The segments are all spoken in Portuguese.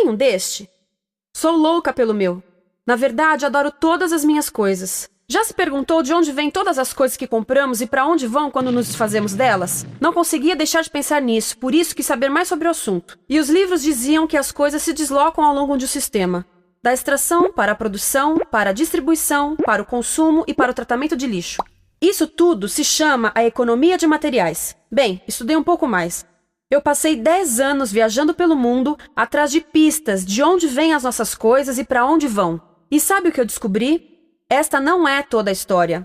tem um deste? Sou louca pelo meu. Na verdade, adoro todas as minhas coisas. Já se perguntou de onde vêm todas as coisas que compramos e para onde vão quando nos desfazemos delas? Não conseguia deixar de pensar nisso, por isso quis saber mais sobre o assunto. E os livros diziam que as coisas se deslocam ao longo de um sistema. Da extração para a produção, para a distribuição, para o consumo e para o tratamento de lixo. Isso tudo se chama a economia de materiais. Bem, estudei um pouco mais. Eu passei 10 anos viajando pelo mundo atrás de pistas de onde vêm as nossas coisas e para onde vão. E sabe o que eu descobri? Esta não é toda a história.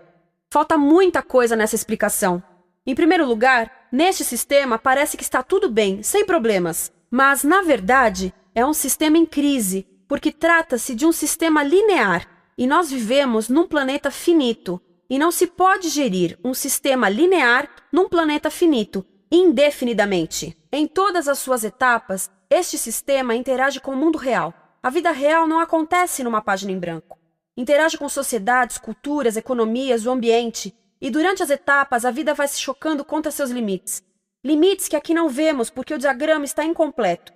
Falta muita coisa nessa explicação. Em primeiro lugar, neste sistema parece que está tudo bem, sem problemas. Mas, na verdade, é um sistema em crise, porque trata-se de um sistema linear e nós vivemos num planeta finito. E não se pode gerir um sistema linear num planeta finito, indefinidamente. Em todas as suas etapas, este sistema interage com o mundo real. A vida real não acontece numa página em branco. Interage com sociedades, culturas, economias, o ambiente. E durante as etapas, a vida vai se chocando contra seus limites. Limites que aqui não vemos porque o diagrama está incompleto.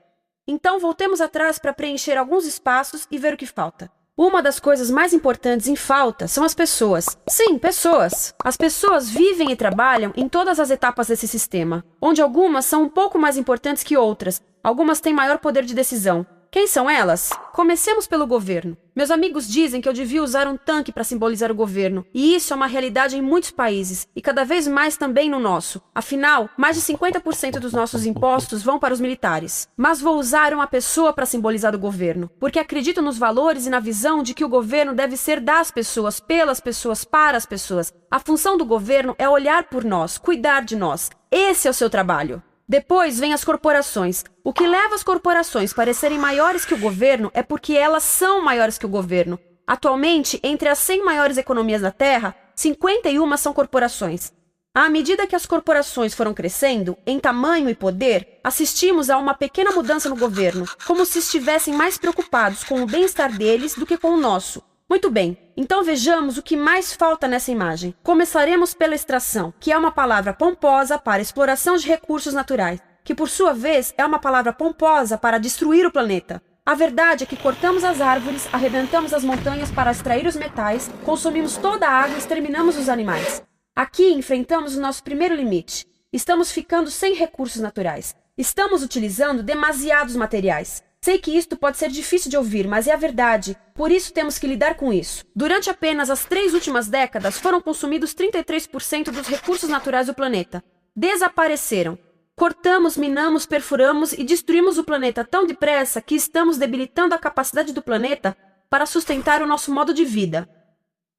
Então, voltemos atrás para preencher alguns espaços e ver o que falta. Uma das coisas mais importantes em falta são as pessoas. Sim, pessoas. As pessoas vivem e trabalham em todas as etapas desse sistema, onde algumas são um pouco mais importantes que outras. Algumas têm maior poder de decisão. Quem são elas? Comecemos pelo governo. Meus amigos dizem que eu devia usar um tanque para simbolizar o governo, e isso é uma realidade em muitos países, e cada vez mais também no nosso. Afinal, mais de 50% dos nossos impostos vão para os militares. Mas vou usar uma pessoa para simbolizar o governo, porque acredito nos valores e na visão de que o governo deve ser das pessoas, pelas pessoas, para as pessoas. A função do governo é olhar por nós, cuidar de nós. Esse é o seu trabalho. Depois vem as corporações. O que leva as corporações a parecerem maiores que o governo é porque elas são maiores que o governo. Atualmente, entre as 100 maiores economias da Terra, 51 são corporações. À medida que as corporações foram crescendo, em tamanho e poder, assistimos a uma pequena mudança no governo, como se estivessem mais preocupados com o bem-estar deles do que com o nosso. Muito bem, então vejamos o que mais falta nessa imagem. Começaremos pela extração, que é uma palavra pomposa para exploração de recursos naturais, que por sua vez é uma palavra pomposa para destruir o planeta. A verdade é que cortamos as árvores, arrebentamos as montanhas para extrair os metais, consumimos toda a água e exterminamos os animais. Aqui enfrentamos o nosso primeiro limite. Estamos ficando sem recursos naturais. Estamos utilizando demasiados materiais. Sei que isto pode ser difícil de ouvir, mas é a verdade. Por isso temos que lidar com isso. Durante apenas as 3 últimas décadas, foram consumidos 33% dos recursos naturais do planeta. Desapareceram. Cortamos, minamos, perfuramos e destruímos o planeta tão depressa que estamos debilitando a capacidade do planeta para sustentar o nosso modo de vida.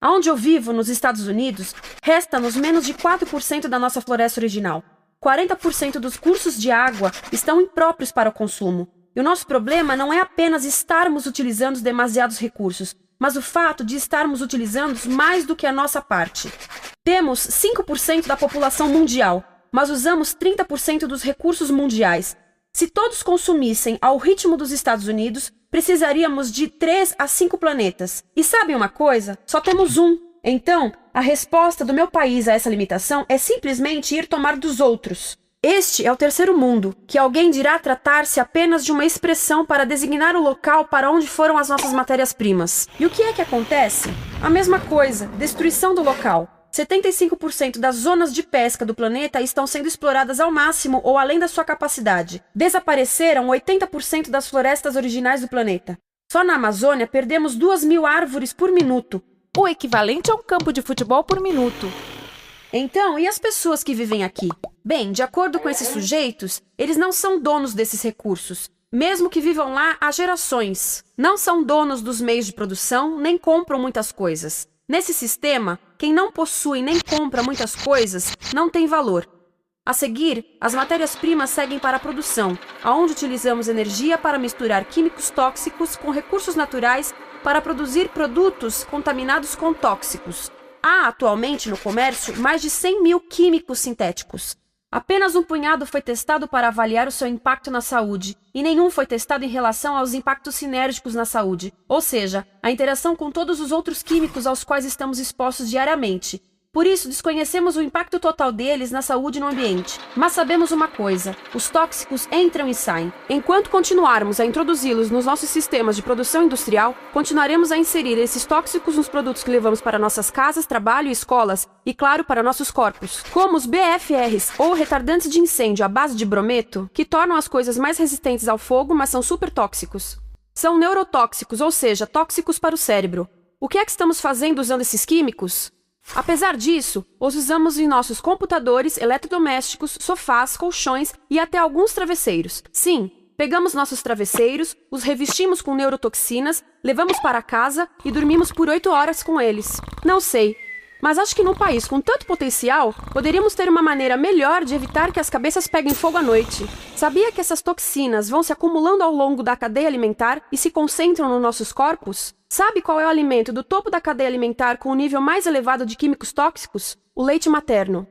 Onde eu vivo, nos Estados Unidos, resta-nos menos de 4% da nossa floresta original. 40% dos cursos de água estão impróprios para o consumo. E o nosso problema não é apenas estarmos utilizando demasiados recursos, mas o fato de estarmos utilizando mais do que a nossa parte. Temos 5% da população mundial, mas usamos 30% dos recursos mundiais. Se todos consumissem ao ritmo dos Estados Unidos, precisaríamos de 3 a 5 planetas. E sabem uma coisa? Só temos um. Então, a resposta do meu país a essa limitação é simplesmente ir tomar dos outros. Este é o terceiro mundo, que alguém dirá tratar-se apenas de uma expressão para designar o local para onde foram as nossas matérias-primas. E o que é que acontece? A mesma coisa, destruição do local. 75% das zonas de pesca do planeta estão sendo exploradas ao máximo ou além da sua capacidade. Desapareceram 80% das florestas originais do planeta. Só na Amazônia perdemos 2.000 árvores por minuto. O equivalente a um campo de futebol por minuto. Então, e as pessoas que vivem aqui? Bem, de acordo com esses sujeitos, eles não são donos desses recursos, mesmo que vivam lá há gerações. Não são donos dos meios de produção, nem compram muitas coisas. Nesse sistema, quem não possui nem compra muitas coisas não tem valor. A seguir, as matérias-primas seguem para a produção, onde utilizamos energia para misturar químicos tóxicos com recursos naturais para produzir produtos contaminados com tóxicos. Há atualmente no comércio mais de 100.000 químicos sintéticos. Apenas um punhado foi testado para avaliar o seu impacto na saúde, e nenhum foi testado em relação aos impactos sinérgicos na saúde, ou seja, a interação com todos os outros químicos aos quais estamos expostos diariamente. Por isso, desconhecemos o impacto total deles na saúde e no ambiente. Mas sabemos uma coisa: os tóxicos entram e saem. Enquanto continuarmos a introduzi-los nos nossos sistemas de produção industrial, continuaremos a inserir esses tóxicos nos produtos que levamos para nossas casas, trabalho e escolas, e claro, para nossos corpos. Como os BFRs, ou retardantes de incêndio à base de brometo, que tornam as coisas mais resistentes ao fogo, mas são super tóxicos. São neurotóxicos, ou seja, tóxicos para o cérebro. O que é que estamos fazendo usando esses químicos? Apesar disso, os usamos em nossos computadores, eletrodomésticos, sofás, colchões e até alguns travesseiros. Sim, pegamos nossos travesseiros, os revestimos com neurotoxinas, levamos para casa e dormimos por 8 horas com eles. Não sei, mas acho que num país com tanto potencial, poderíamos ter uma maneira melhor de evitar que as cabeças peguem fogo à noite. Sabia que essas toxinas vão se acumulando ao longo da cadeia alimentar e se concentram nos nossos corpos? Sabe qual é o alimento do topo da cadeia alimentar com o nível mais elevado de químicos tóxicos? O leite materno.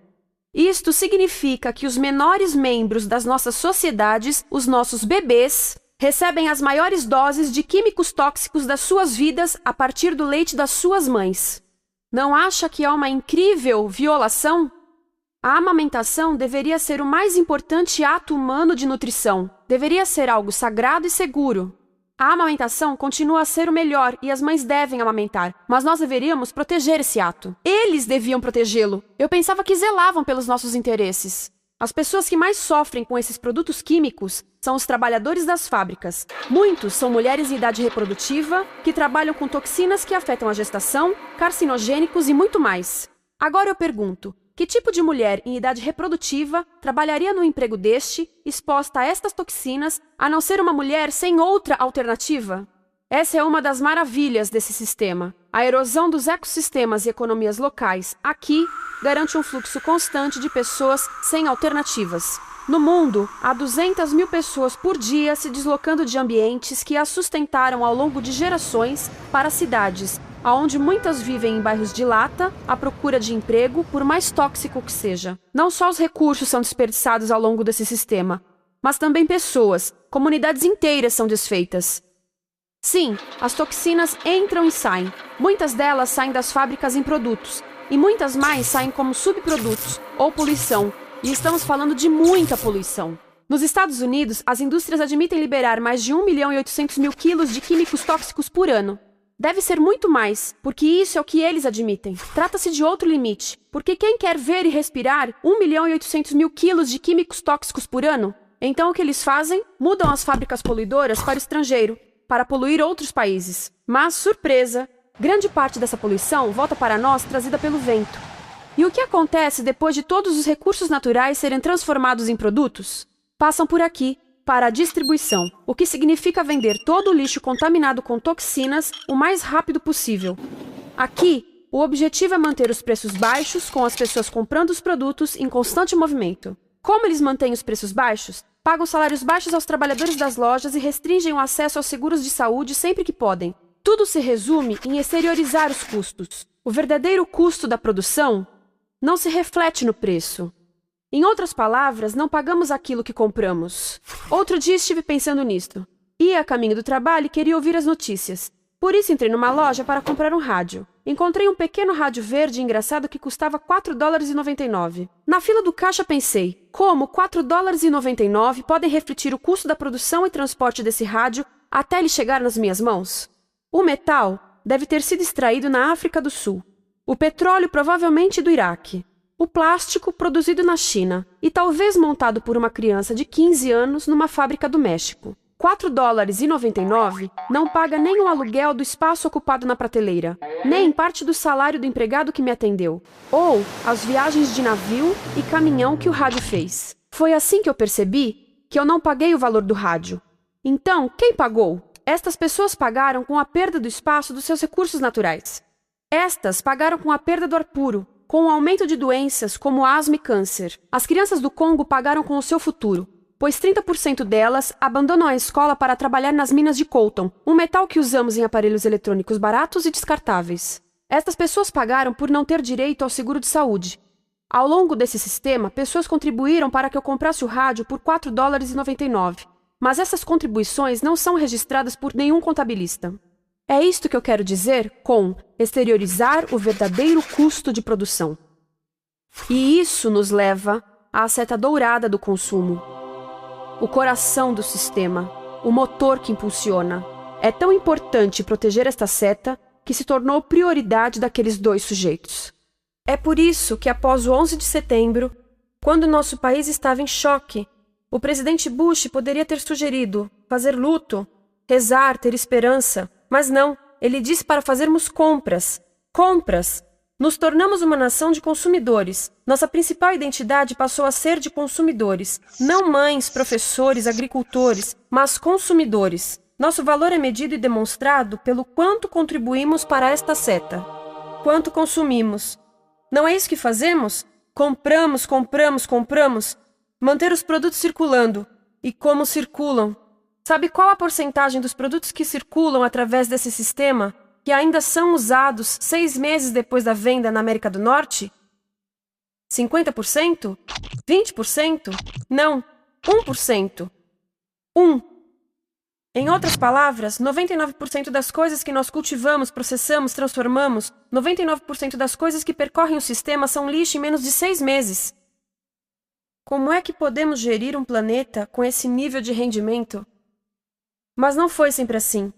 Isto significa que os menores membros das nossas sociedades, os nossos bebês, recebem as maiores doses de químicos tóxicos das suas vidas a partir do leite das suas mães. Não acha que é uma incrível violação? A amamentação deveria ser o mais importante ato humano de nutrição. Deveria ser algo sagrado e seguro. A amamentação continua a ser o melhor e as mães devem amamentar, mas nós deveríamos proteger esse ato. Eles deviam protegê-lo. Eu pensava que zelavam pelos nossos interesses. As pessoas que mais sofrem com esses produtos químicos são os trabalhadores das fábricas. Muitos são mulheres em idade reprodutiva que trabalham com toxinas que afetam a gestação, carcinogênicos e muito mais. Agora eu pergunto: que tipo de mulher em idade reprodutiva trabalharia no emprego deste, exposta a estas toxinas, a não ser uma mulher sem outra alternativa? Essa é uma das maravilhas desse sistema. A erosão dos ecossistemas e economias locais aqui garante um fluxo constante de pessoas sem alternativas. No mundo, há 200 mil pessoas por dia se deslocando de ambientes que as sustentaram ao longo de gerações para cidades, onde muitas vivem em bairros de lata, à procura de emprego, por mais tóxico que seja. Não só os recursos são desperdiçados ao longo desse sistema, mas também pessoas, comunidades inteiras são desfeitas. Sim, as toxinas entram e saem. Muitas delas saem das fábricas em produtos, e muitas mais saem como subprodutos ou poluição, e estamos falando de muita poluição. Nos Estados Unidos, as indústrias admitem liberar mais de 1.800.000 quilos de químicos tóxicos por ano. Deve ser muito mais, porque isso é o que eles admitem. Trata-se de outro limite, porque quem quer ver e respirar 1.800.000 quilos de químicos tóxicos por ano? Então o que eles fazem? Mudam as fábricas poluidoras para o estrangeiro, para poluir outros países. Mas, surpresa, grande parte dessa poluição volta para nós trazida pelo vento. E o que acontece depois de todos os recursos naturais serem transformados em produtos? Passam por aqui, para a distribuição, o que significa vender todo o lixo contaminado com toxinas o mais rápido possível. Aqui, o objetivo é manter os preços baixos, com as pessoas comprando os produtos em constante movimento. Como eles mantêm os preços baixos? Pagam salários baixos aos trabalhadores das lojas e restringem o acesso aos seguros de saúde sempre que podem. Tudo se resume em exteriorizar os custos. O verdadeiro custo da produção não se reflete no preço. Em outras palavras, não pagamos aquilo que compramos. Outro dia estive pensando nisto. Ia a caminho do trabalho e queria ouvir as notícias. Por isso entrei numa loja para comprar um rádio. Encontrei um pequeno rádio verde engraçado que custava $4,99. Na fila do caixa pensei, como $4,99 podem refletir o custo da produção e transporte desse rádio até ele chegar nas minhas mãos? O metal deve ter sido extraído na África do Sul. O petróleo provavelmente do Iraque. O plástico produzido na China e talvez montado por uma criança de 15 anos numa fábrica do México. $4,99 não paga nem o aluguel do espaço ocupado na prateleira, nem parte do salário do empregado que me atendeu, ou as viagens de navio e caminhão que o rádio fez. Foi assim que eu percebi que eu não paguei o valor do rádio. Então, quem pagou? Estas pessoas pagaram com a perda do espaço dos seus recursos naturais. Estas pagaram com a perda do ar puro, com o aumento de doenças como asma e câncer. As crianças do Congo pagaram com o seu futuro, pois 30% delas abandonam a escola para trabalhar nas minas de coltan, um metal que usamos em aparelhos eletrônicos baratos e descartáveis. Estas pessoas pagaram por não ter direito ao seguro de saúde. Ao longo desse sistema, pessoas contribuíram para que eu comprasse o rádio por $4,99, mas essas contribuições não são registradas por nenhum contabilista. É isto que eu quero dizer com exteriorizar o verdadeiro custo de produção. E isso nos leva à seta dourada do consumo. O coração do sistema, o motor que impulsiona. É tão importante proteger esta seta que se tornou prioridade daqueles dois sujeitos. É por isso que, após o 11 de setembro, quando nosso país estava em choque, o presidente Bush poderia ter sugerido fazer luto, rezar, ter esperança, mas não, ele disse para fazermos compras. Compras! Nos tornamos uma nação de consumidores. Nossa principal identidade passou a ser de consumidores. Não mães, professores, agricultores, mas consumidores. Nosso valor é medido e demonstrado pelo quanto contribuímos para esta seta. Quanto consumimos. Não é isso que fazemos? Compramos, compramos, compramos. Manter os produtos circulando. E como circulam? Sabe qual a porcentagem dos produtos que circulam através desse sistema que ainda são usados 6 meses depois da venda na América do Norte? 50%? 20%? Não, 1%. 1. Em outras palavras, 99% das coisas que nós cultivamos, processamos, transformamos, 99% das coisas que percorrem o sistema são lixo em menos de 6 meses. Como é que podemos gerir um planeta com esse nível de rendimento? Mas não foi sempre assim.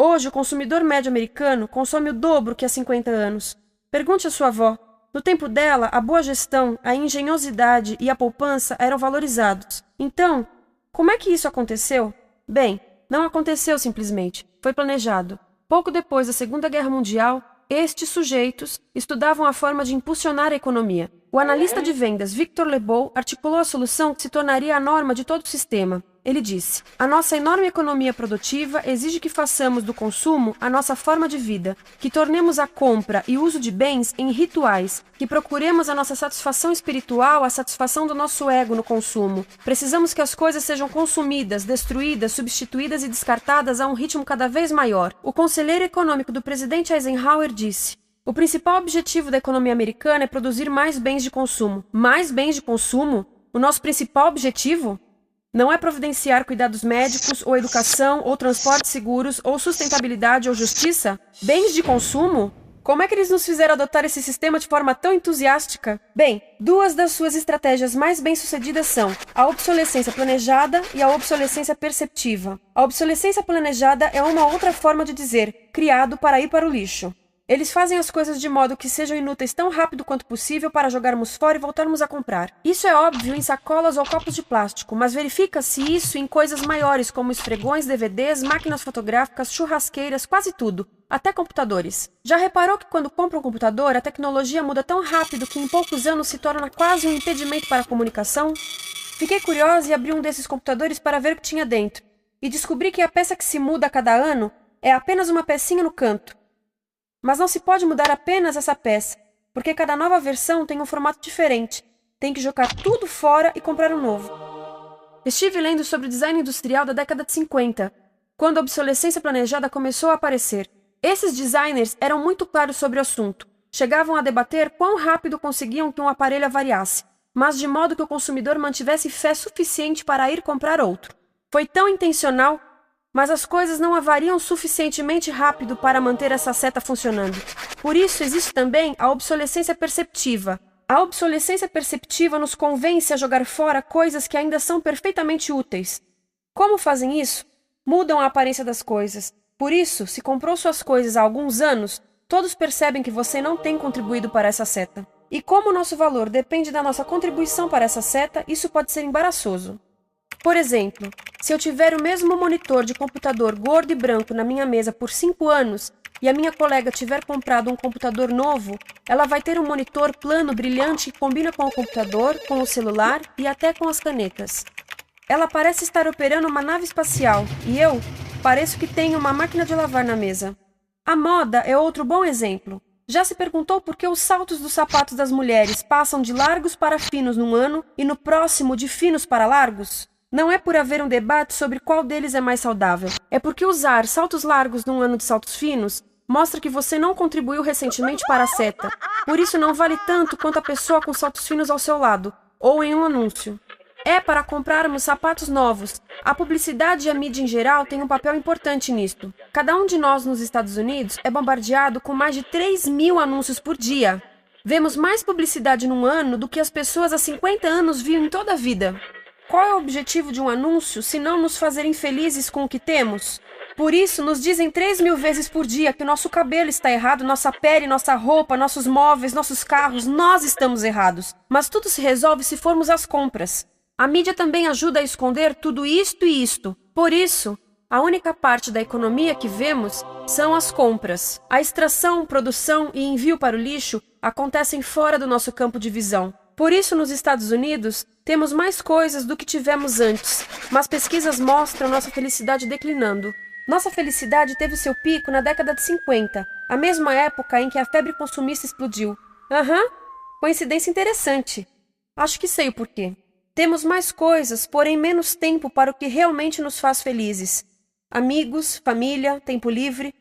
Hoje, o consumidor médio americano consome o dobro que há 50 anos. Pergunte à sua avó. No tempo dela, a boa gestão, a engenhosidade e a poupança eram valorizados. Então, como é que isso aconteceu? Bem, não aconteceu simplesmente. Foi planejado. Pouco depois da Segunda Guerra Mundial, estes sujeitos estudavam a forma de impulsionar a economia. O analista de vendas Victor Lebow articulou a solução que se tornaria a norma de todo o sistema. Ele disse: a nossa enorme economia produtiva exige que façamos do consumo a nossa forma de vida, que tornemos a compra e uso de bens em rituais, que procuremos a nossa satisfação espiritual, a satisfação do nosso ego no consumo. Precisamos que as coisas sejam consumidas, destruídas, substituídas e descartadas a um ritmo cada vez maior. O conselheiro econômico do presidente Eisenhower disse: o principal objetivo da economia americana é produzir mais bens de consumo. Mais bens de consumo? O nosso principal objetivo? Não é providenciar cuidados médicos, ou educação, ou transportes seguros, ou sustentabilidade, ou justiça? Bens de consumo? Como é que eles nos fizeram adotar esse sistema de forma tão entusiástica? Bem, 2 das suas estratégias mais bem-sucedidas são a obsolescência planejada e a obsolescência perceptiva. A obsolescência planejada é uma outra forma de dizer criado para ir para o lixo. Eles fazem as coisas de modo que sejam inúteis tão rápido quanto possível para jogarmos fora e voltarmos a comprar. Isso é óbvio em sacolas ou copos de plástico, mas verifica-se isso em coisas maiores como esfregões, DVDs, máquinas fotográficas, churrasqueiras, quase tudo, até computadores. Já reparou que quando compra um computador, a tecnologia muda tão rápido que em poucos anos se torna quase um impedimento para a comunicação? Fiquei curiosa e abri um desses computadores para ver o que tinha dentro, e descobri que a peça que se muda a cada ano é apenas uma pecinha no canto. Mas não se pode mudar apenas essa peça, porque cada nova versão tem um formato diferente. Tem que jogar tudo fora e comprar um novo. Estive lendo sobre o design industrial da década de 50, quando a obsolescência planejada começou a aparecer. Esses designers eram muito claros sobre o assunto. Chegavam a debater quão rápido conseguiam que um aparelho avariasse, mas de modo que o consumidor mantivesse fé suficiente para ir comprar outro. Foi tão intencional, mas as coisas não avariam suficientemente rápido para manter essa seta funcionando. Por isso existe também a obsolescência perceptiva. A obsolescência perceptiva nos convence a jogar fora coisas que ainda são perfeitamente úteis. Como fazem isso? Mudam a aparência das coisas. Por isso, se comprou suas coisas há alguns anos, todos percebem que você não tem contribuído para essa seta. E como o nosso valor depende da nossa contribuição para essa seta, isso pode ser embaraçoso. Por exemplo, se eu tiver o mesmo monitor de computador gordo e branco na minha mesa por 5 anos e a minha colega tiver comprado um computador novo, ela vai ter um monitor plano brilhante que combina com o computador, com o celular e até com as canetas. Ela parece estar operando uma nave espacial e eu pareço que tenho uma máquina de lavar na mesa. A moda é outro bom exemplo. Já se perguntou por que os saltos dos sapatos das mulheres passam de largos para finos num ano e no próximo de finos para largos? Não é por haver um debate sobre qual deles é mais saudável. É porque usar saltos largos num ano de saltos finos mostra que você não contribuiu recentemente para a seta. Por isso não vale tanto quanto a pessoa com saltos finos ao seu lado, ou em um anúncio. É para comprarmos sapatos novos. A publicidade e a mídia em geral têm um papel importante nisto. Cada um de nós nos Estados Unidos é bombardeado com mais de 3.000 anúncios por dia. Vemos mais publicidade num ano do que as pessoas há 50 anos viam em toda a vida. Qual é o objetivo de um anúncio se não nos fazer infelizes com o que temos? Por isso, nos dizem 3.000 vezes por dia que o nosso cabelo está errado, nossa pele, nossa roupa, nossos móveis, nossos carros, nós estamos errados. Mas tudo se resolve se formos às compras. A mídia também ajuda a esconder tudo isto e isto. Por isso, a única parte da economia que vemos são as compras. A extração, produção e envio para o lixo acontecem fora do nosso campo de visão. Por isso, nos Estados Unidos, temos mais coisas do que tivemos antes, mas pesquisas mostram nossa felicidade declinando. Nossa felicidade teve seu pico na década de 50, a mesma época em que a febre consumista explodiu. Coincidência interessante. Acho que sei o porquê. Temos mais coisas, porém menos tempo para o que realmente nos faz felizes. Amigos, família, tempo livre.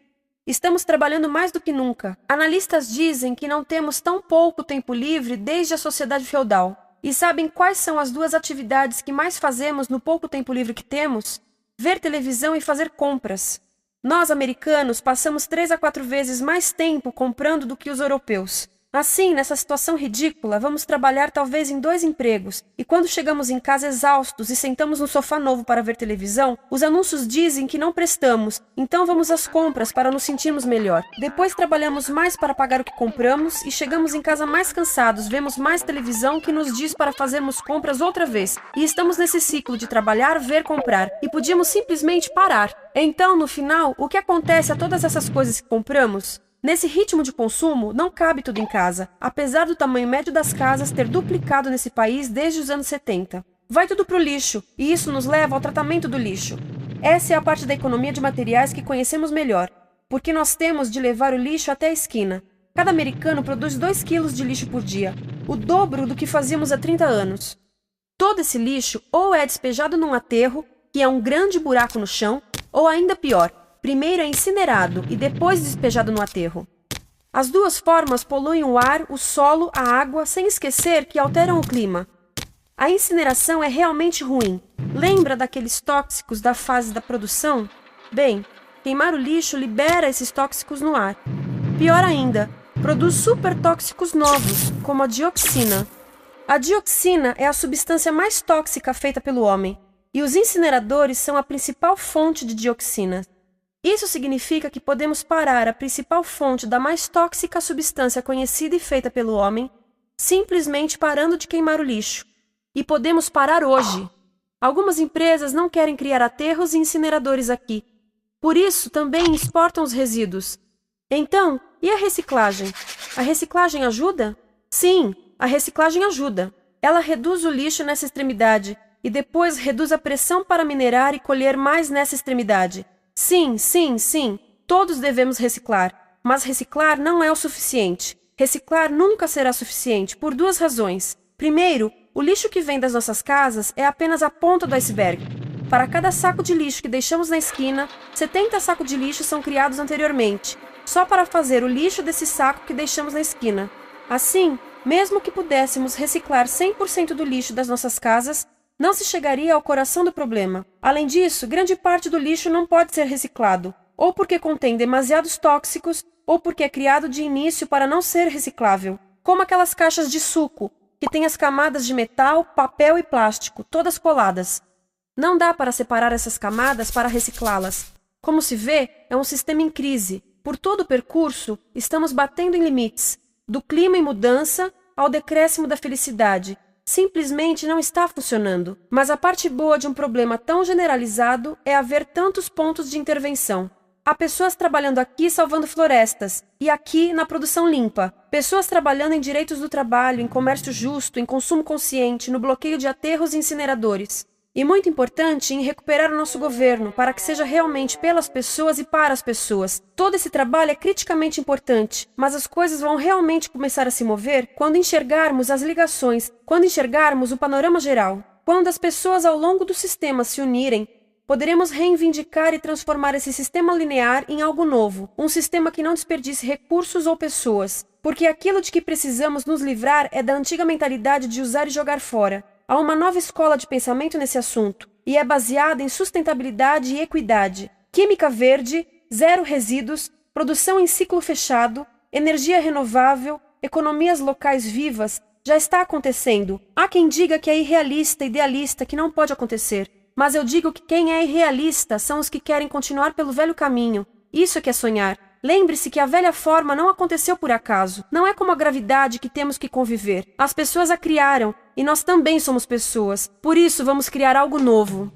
Estamos trabalhando mais do que nunca. Analistas dizem que não temos tão pouco tempo livre desde a sociedade feudal. E sabem quais são as duas atividades que mais fazemos no pouco tempo livre que temos? Ver televisão e fazer compras. Nós, americanos, passamos 3 a 4 vezes mais tempo comprando do que os europeus. Assim, nessa situação ridícula, vamos trabalhar talvez em 2 empregos, e quando chegamos em casa exaustos e sentamos no sofá novo para ver televisão, os anúncios dizem que não prestamos, então vamos às compras para nos sentirmos melhor. Depois trabalhamos mais para pagar o que compramos e chegamos em casa mais cansados, vemos mais televisão que nos diz para fazermos compras outra vez, e estamos nesse ciclo de trabalhar, ver, comprar, e podíamos simplesmente parar. Então, no final, o que acontece a todas essas coisas que compramos? Nesse ritmo de consumo, não cabe tudo em casa, apesar do tamanho médio das casas ter duplicado nesse país desde os anos 70. Vai tudo para o lixo, e isso nos leva ao tratamento do lixo. Essa é a parte da economia de materiais que conhecemos melhor, porque nós temos de levar o lixo até a esquina. Cada americano produz 2 quilos de lixo por dia, o dobro do que fazíamos há 30 anos. Todo esse lixo ou é despejado num aterro, que é um grande buraco no chão, ou ainda pior, primeiro é incinerado e depois despejado no aterro. As duas formas poluem o ar, o solo, a água, sem esquecer que alteram o clima. A incineração é realmente ruim. Lembra daqueles tóxicos da fase da produção? Bem, queimar o lixo libera esses tóxicos no ar. Pior ainda, produz supertóxicos novos, como a dioxina. A dioxina é a substância mais tóxica feita pelo homem, e os incineradores são a principal fonte de dioxina. Isso significa que podemos parar a principal fonte da mais tóxica substância conhecida e feita pelo homem, simplesmente parando de queimar o lixo. E podemos parar hoje. Algumas empresas não querem criar aterros e incineradores aqui. Por isso, também exportam os resíduos. Então, e a reciclagem? A reciclagem ajuda? Sim, a reciclagem ajuda. Ela reduz o lixo nessa extremidade e depois reduz a pressão para minerar e colher mais nessa extremidade. Sim, todos devemos reciclar, mas reciclar não é o suficiente. Reciclar nunca será suficiente, por 2 razões. Primeiro, o lixo que vem das nossas casas é apenas a ponta do iceberg. Para cada saco de lixo que deixamos na esquina, 70 sacos de lixo são criados anteriormente, só para fazer o lixo desse saco que deixamos na esquina. Assim, mesmo que pudéssemos reciclar 100% do lixo das nossas casas, não se chegaria ao coração do problema. Além disso, grande parte do lixo não pode ser reciclado, ou porque contém demasiados tóxicos, ou porque é criado de início para não ser reciclável, como aquelas caixas de suco, que têm as camadas de metal, papel e plástico, todas coladas. Não dá para separar essas camadas para reciclá-las. Como se vê, é um sistema em crise. Por todo o percurso, estamos batendo em limites, do clima em mudança ao decréscimo da felicidade. Simplesmente não está funcionando. Mas a parte boa de um problema tão generalizado é haver tantos pontos de intervenção. Há pessoas trabalhando aqui salvando florestas, e aqui na produção limpa. Pessoas trabalhando em direitos do trabalho, em comércio justo, em consumo consciente, no bloqueio de aterros e incineradores. E muito importante em recuperar o nosso governo, para que seja realmente pelas pessoas e para as pessoas. Todo esse trabalho é criticamente importante, mas as coisas vão realmente começar a se mover quando enxergarmos as ligações, quando enxergarmos o panorama geral. Quando as pessoas ao longo do sistema se unirem, poderemos reivindicar e transformar esse sistema linear em algo novo, um sistema que não desperdice recursos ou pessoas, porque aquilo de que precisamos nos livrar é da antiga mentalidade de usar e jogar fora. Há uma nova escola de pensamento nesse assunto, e é baseada em sustentabilidade e equidade, química verde, 0 resíduos, produção em ciclo fechado, energia renovável, economias locais vivas, já está acontecendo. Há quem diga que é irrealista, idealista, que não pode acontecer. Mas eu digo que quem é irrealista são os que querem continuar pelo velho caminho. Isso é que é sonhar. Lembre-se que a velha forma não aconteceu por acaso. Não é como a gravidade que temos que conviver. As pessoas a criaram, e nós também somos pessoas. Por isso, vamos criar algo novo.